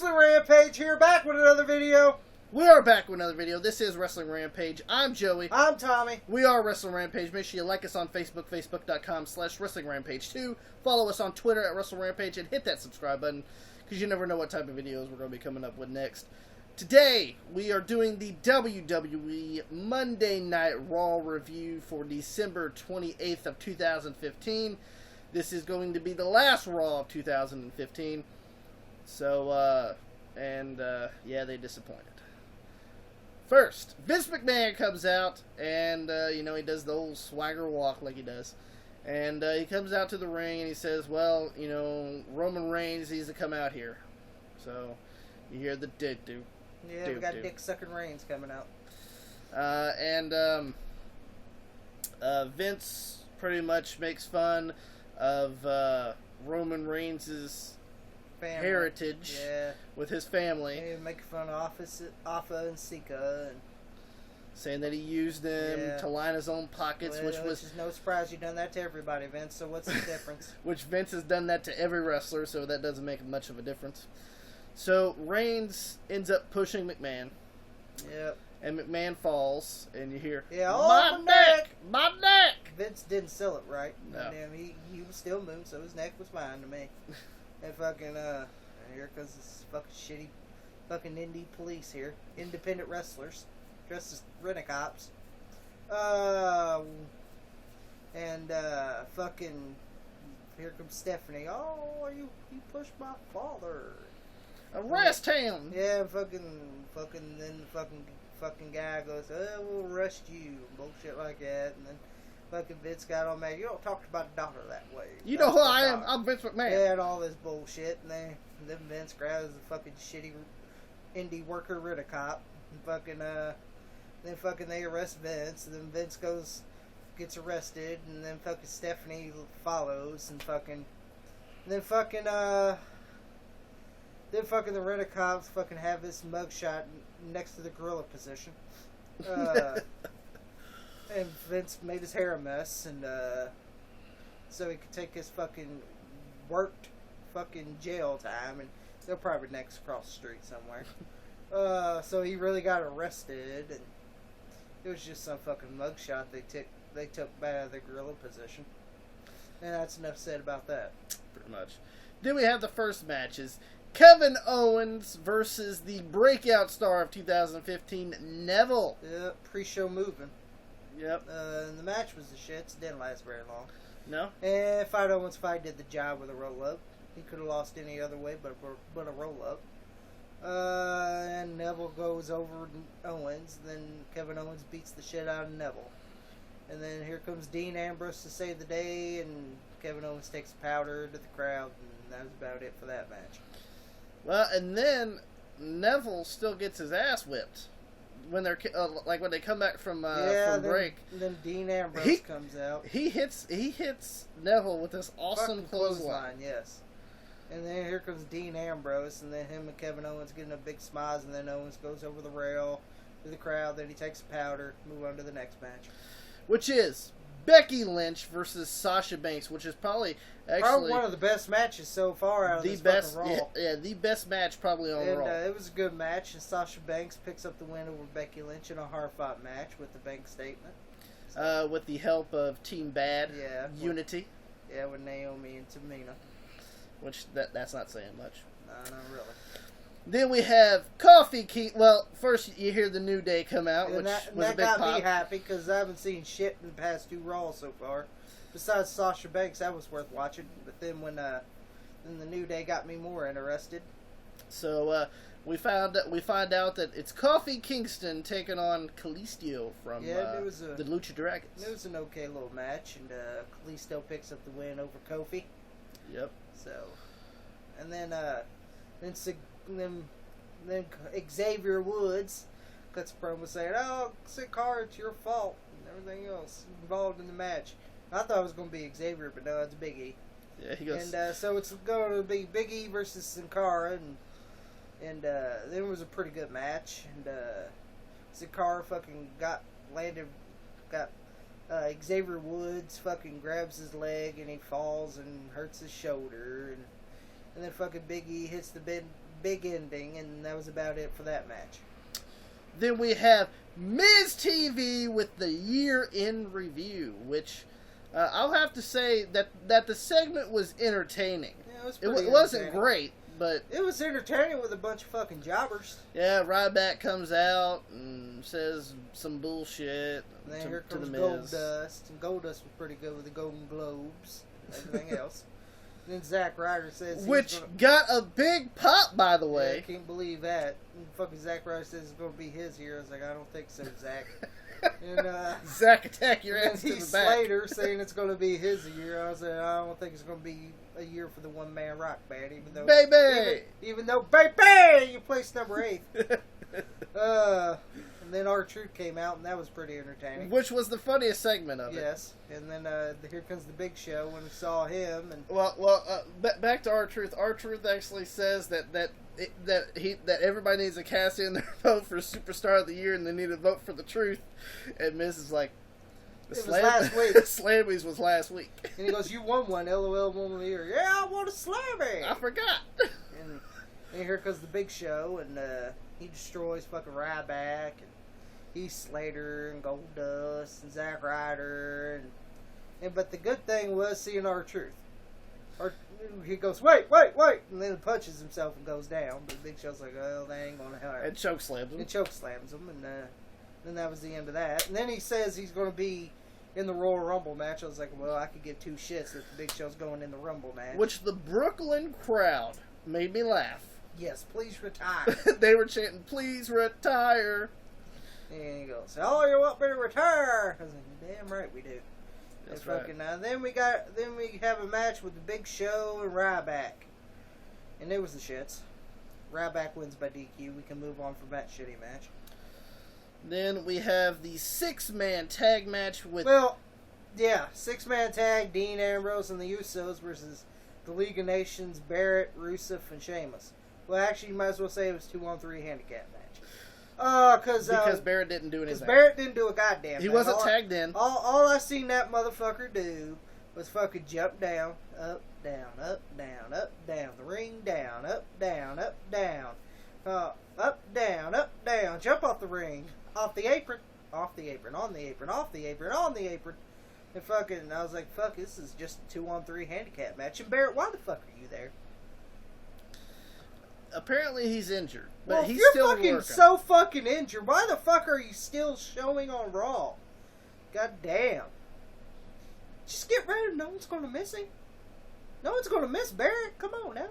Wrestling Rampage here, back with another video. We are back with another video. This is Wrestling Rampage. I'm Joey. I'm Tommy. We are Wrestling Rampage. Make sure you like us on Facebook, facebook.com/Wrestling Rampage 2. Follow us on Twitter at Wrestling Rampage and hit that subscribe button because you never know what type of videos we're going to be coming up with next. Today, we are doing the WWE Monday Night Raw review for December 28th of 2015. This is going to be the last Raw of 2015. So, yeah, they disappointed. First, Vince McMahon comes out, and, he does the old swagger walk like he does. And he comes out to the ring, and he says, well, Roman Reigns needs to come out here. So, you hear the do-do. Yeah, we got dick-sucking Reigns coming out. Vince pretty much makes fun of Roman Reigns' heritage with his family. Yeah, making fun of Alpha and Sika. And saying that he used them to line his own pockets, which is no surprise. You've done that to everybody, Vince, so what's the difference? Which Vince has done that to every wrestler, so that doesn't make much of a difference. So Reigns ends up pushing McMahon. Yep. And McMahon falls, and you hear, my neck! My neck! Vince didn't sell it right. No. He was still moving, so his neck was fine to me. And fucking, here comes this fucking shitty fucking indie police here. Independent wrestlers. Dressed as rent-a-cops. Fucking, here comes Stephanie. Oh, you pushed my father. Arrest him! Yeah, then the fucking guy goes, oh, we'll arrest you. Bullshit like that. And then fucking Vince got on mad. You don't talk about a daughter that way. You know who I am? I'm Vince McMahon. Yeah, and all this bullshit. And then Vince grabs the fucking shitty indie worker Ridicop. And then fucking they arrest Vince. And then Vince gets arrested. And then fucking Stephanie follows. And then the Rent-A-Cops fucking have this mugshot next to the gorilla position. And Vince made his hair a mess, and so he could take his fucking worked fucking jail time, and they'll probably next across the street somewhere. So he really got arrested, and it was just some fucking mugshot they took out of the gorilla position. And that's enough said about that. Pretty much. Then we have the first matches. Kevin Owens versus the breakout star of 2015, Neville. Yeah, pre-show moving. Yep. And the match was the shits. It didn't last very long. No? And Owens did the job with a roll-up. He could have lost any other way but a roll-up. And Neville goes over Owens. Then Kevin Owens beats the shit out of Neville. And then here comes Dean Ambrose to save the day. And Kevin Owens takes powder to the crowd. And that was about it for that match. Well, and then Neville still gets his ass whipped when they're when they come back from break. Then Dean Ambrose comes out. He hits Neville with this awesome clothesline. Yes. And then here comes Dean Ambrose, and then him and Kevin Owens getting a big smize, and then Owens goes over the rail to the crowd. Then he takes a powder. Move on to the next match, which is Becky Lynch versus Sasha Banks, which is probably one of the best matches so far out of this fucking Raw. Yeah, the best match probably on Raw. It was a good match, and Sasha Banks picks up the win over Becky Lynch in a hard-fought match with the bank statement. So, with the help of Team Bad, Unity. With Naomi and Tamina. Which, that's not saying much. No, not really. Then we have Coffee King. Well, first you hear the New Day come out, which was a big pop. That got me happy because I haven't seen shit in the past two Raws so far. Besides Sasha Banks, that was worth watching. But then when the New Day got me more interested. So we find out that it's Kofi Kingston taking on Kalisto from the Lucha Dragons. It was an okay little match, and Kalisto picks up the win over Kofi. Yep. So, and then Xavier Woods cuts a promo saying, "Oh, Sin Cara, it's your fault," and everything else involved in the match. I thought it was going to be Xavier, but no, it's Big E. Yeah, he goes. And so it's going to be Big E versus Sin Cara, and then it was a pretty good match. And Sin Cara fucking got Xavier Woods fucking grabs his leg and he falls and hurts his shoulder, and then fucking Big E hits the big ending, and that was about it for that match. Then we have Miz TV with the year in review, which I'll have to say that the segment was entertaining. Yeah, It wasn't great, but it was entertaining with a bunch of fucking jobbers. Yeah, Ryback comes out and says some bullshit. And then here comes Goldust, and Goldust was pretty good with the Golden Globes and everything else. And then Zack Ryder says got a big pop, by the way. Yeah, I can't believe that. And fucking Zack Ryder says it's going to be his year. I was like, I don't think so, Zack. And Zack, attack your ass to the back. Slater saying it's going to be his year. I was like, I don't think it's going to be a year for the one-man rock band, even though even though baby, you placed number 8. And then R-Truth came out, and that was pretty entertaining. Which was the funniest segment of it. Yes, and then here comes the Big Show when we saw him. And back to R-Truth. R-Truth actually says that everybody needs to cast in their vote for Superstar of the Year, and they need to vote for the Truth. And Miz is like, it was last week. Slammies was last week. And he goes, "You won one, LOL Woman of the Year." Yeah, I won a Slammy. I forgot. And here comes the Big Show, and he destroys fucking Ryback, and Heath Slater, and Goldust, and Zack Ryder, and but the good thing was seeing R-Truth. He goes, wait, and then punches himself and goes down. But the Big Show's like, oh, they ain't gonna help. And chokeslams him. And then that was the end of that. And then he says he's gonna be in the Royal Rumble match. I was like, well, I could give two shits if the Big Show's going in the Rumble match. Which the Brooklyn crowd made me laugh. Yes, please retire. They were chanting, please retire. And he goes, oh, you want me to retire? I was like, damn right we do. That's right. Then we have a match with the Big Show and Ryback. And it was the shits. Ryback wins by DQ. We can move on from that shitty match. Then we have the 6-man tag match with... Well, yeah, 6-man tag, Dean Ambrose and the Usos versus the League of Nations, Barrett, Rusev, and Sheamus. Well, actually, you might as well say it was 2-on-3 handicap match. Because Barrett didn't do anything. Because Barrett didn't do a goddamn thing. He wasn't tagged in. All I seen that motherfucker do was fucking jump down, up, down, up, down, up, down, the ring down, up, down, up, down, up, down, up, down, jump off the ring, off the apron, on the apron, off the apron, on the apron. And fucking, I was like, fuck, this is just a 2-on-3 handicap match. And Barrett, why the fuck are you there? Apparently he's injured, but well, he's you're still fucking working. So fucking injured. Why the fuck are you still showing on Raw? God damn. Just get rid of him. No one's going to miss him. No one's going to miss Barrett. Come on now.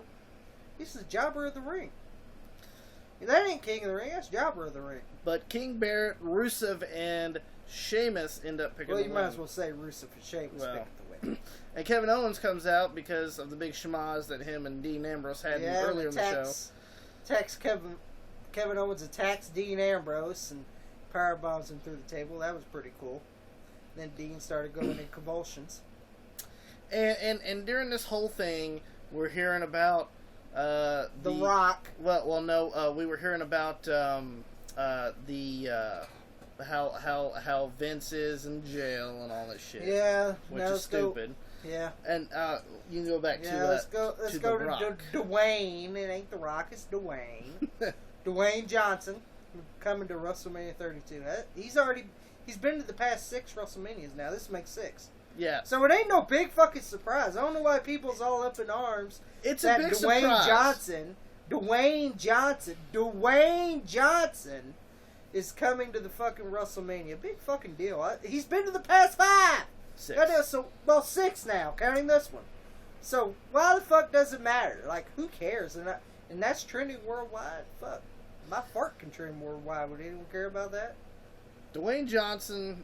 This is Jobber of the Ring. That ain't King of the Ring. That's Jobber of the Ring. But King Barrett, Rusev, and Sheamus end up picking the win. Well, you might as well say Rusev and Sheamus picked the win. And Kevin Owens comes out because of the big schmaz that him and Dean Ambrose had earlier in the show. Kevin Owens attacks Dean Ambrose and powerbombs him through the table. That was pretty cool. Then Dean started going in convulsions. And during this whole thing, we're hearing about The Rock. We were hearing about how Vince is in jail and all that shit. Yeah, which is stupid. Yeah, and you can go back to let's go to Dwayne. It ain't The Rock, it's Dwayne. Dwayne Johnson coming to WrestleMania 32. He's been to the past 6 WrestleManias now. This makes 6. Yeah. So it ain't no big fucking surprise. I don't know why people's all up in arms. It's a big surprise. Dwayne Johnson is coming to the fucking WrestleMania. Big fucking deal. He's been to the past 5. 6. 6 now, counting this one. So why the fuck does it matter? Like, who cares? And that's trending worldwide. Fuck, my fart can trend worldwide. Would anyone care about that? Dwayne Johnson.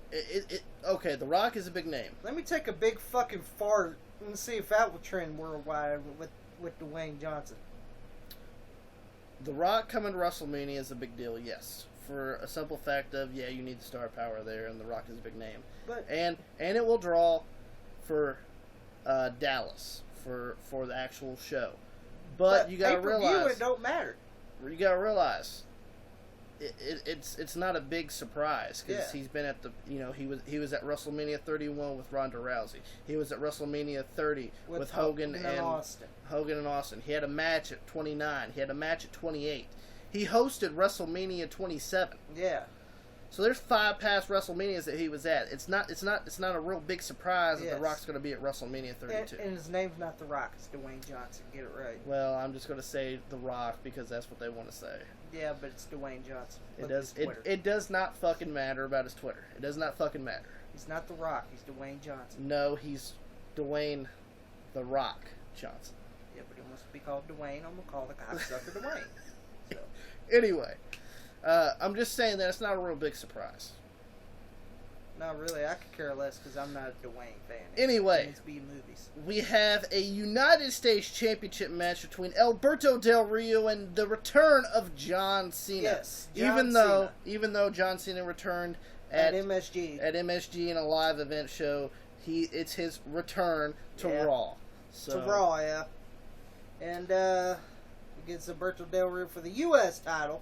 Okay, The Rock is a big name. Let me take a big fucking fart and see if that will trend worldwide with Dwayne Johnson. The Rock coming to WrestleMania is a big deal, yes. For a simple fact of, you need the star power there, and The Rock is a big name. And it will draw for Dallas for the actual show. But you gotta realize it don't matter. You gotta realize it's not a big surprise because he's been at the he was at WrestleMania 31 with Ronda Rousey. He was at WrestleMania 30 with Hogan and Austin. Hogan and Austin. He had a match at 29. He had a match at 28. He hosted WrestleMania 27. Yeah. So there's 5 past WrestleManias that he was at. It's not a real big surprise that The Rock's going to be at WrestleMania 32. And his name's not The Rock, it's Dwayne Johnson. Get it right. Well, I'm just going to say The Rock because that's what they want to say. Yeah, but it's Dwayne Johnson. It does not fucking matter about his Twitter. It does not fucking matter. He's not The Rock. He's Dwayne Johnson. No, he's Dwayne The Rock Johnson. Yeah, but he wants to be called Dwayne. I'm gonna call the cocksucker Dwayne. So. Anyway. I'm just saying that it's not a real big surprise. Not really. I could care less because I'm not a Dwayne fan. Anyway, movies. We have a United States Championship match between Alberto Del Rio and the return of John Cena. Yes, even though John Cena returned at MSG in a live event show, it's his return to Raw. So. To Raw, yeah. And against Alberto Del Rio for the U.S. title.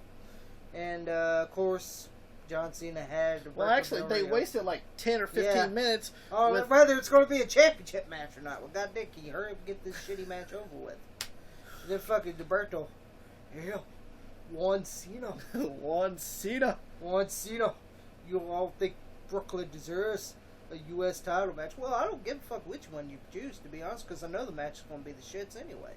And, of course, John Cena had... Well, actually, they wasted like 10 or 15 minutes. Oh, whether it's going to be a championship match or not. Well, God damn, can you hurry up and get this shitty match over with? And then fucking Alberto, Juan Cena. Juan Cena. You all think Brooklyn deserves a U.S. title match? Well, I don't give a fuck which one you choose, to be honest, because I know the match is going to be the shits anyway.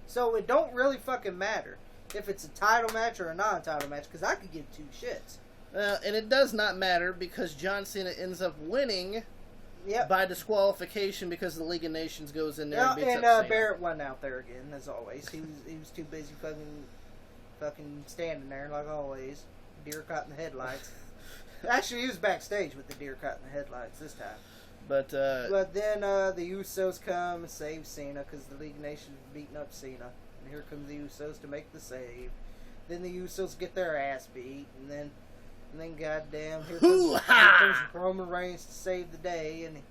So it don't really fucking matter if it's a title match or a non-title match, because I could give 2 shits. And it does not matter because John Cena ends up winning by disqualification because the League of Nations goes in there and beats up Cena. Barrett won out there again, as always. He was too busy fucking standing there, like always. Deer caught in the headlights. Actually, he was backstage with the deer caught in the headlights this time. But then the Usos come and save Cena because the League of Nations was beating up Cena. And here come the Usos to make the save. Then the Usos get their ass beat, and then goddamn, here comes Roman Reigns to save the day, and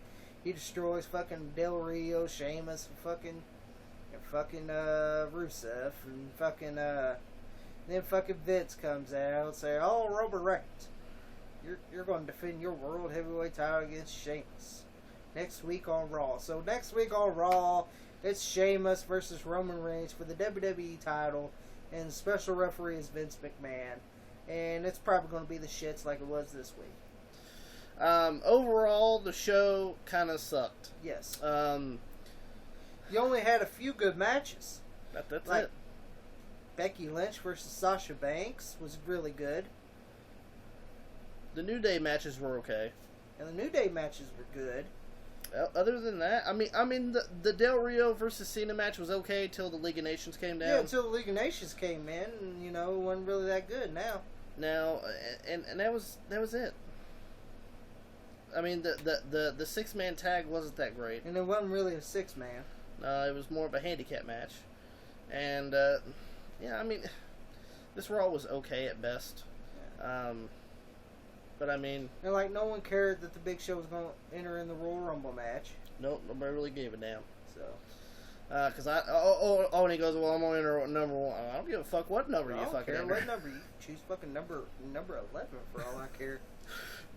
he destroys fucking Del Rio, Sheamus, and fucking Rusev, and fucking then fucking Vince comes out and say, "Oh, Roman Reigns, you're going to defend your world heavyweight title against Sheamus next week on Raw." So next week on Raw, it's Sheamus versus Roman Reigns for the WWE title, and the special referee is Vince McMahon. And it's probably going to be the shits like it was this week. Overall, the show kind of sucked. Yes. You only had a few good matches. That's it. Becky Lynch versus Sasha Banks was really good. The New Day matches were okay. And the New Day matches were good. Other than that, I mean, the Del Rio versus Cena match was okay till the League of Nations came down. Yeah, until the League of Nations came in, and it wasn't really that good now. And that was it. I mean, the 6-man tag wasn't that great. And it wasn't really a 6-man. It was more of a handicap match. And, I mean, this Raw was okay at best. Yeah. But I mean... And no one cared that the Big Show was going to enter in the Royal Rumble match. Nope, nobody really gave a damn. So... Because and he goes, well, I'm going to enter number 1. I don't give a fuck what number you fucking enter. What number you choose, fucking number 11 for all I care.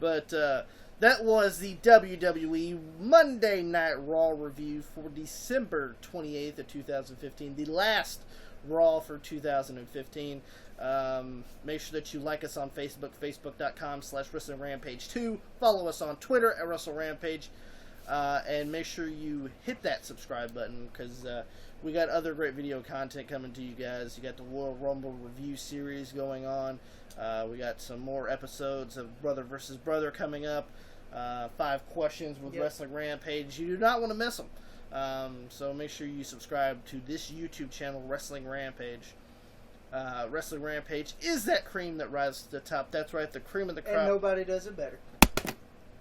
But that was the WWE Monday Night Raw review for December 28th of 2015, the last Raw for 2015. Make sure that you like us on Facebook, facebook.com/Wrestling Rampage 2. Follow us on Twitter at Wrestle Rampage. And make sure you hit that subscribe button because we got other great video content coming to you guys. You got the Royal Rumble review series going on. We got some more episodes of Brother vs. Brother coming up. 5 questions with Wrestling Rampage. You do not want to miss them. So make sure you subscribe to this YouTube channel, Wrestling Rampage. Wrestling Rampage is that cream that rises to the top. That's right, the cream of the crop. And nobody does it better.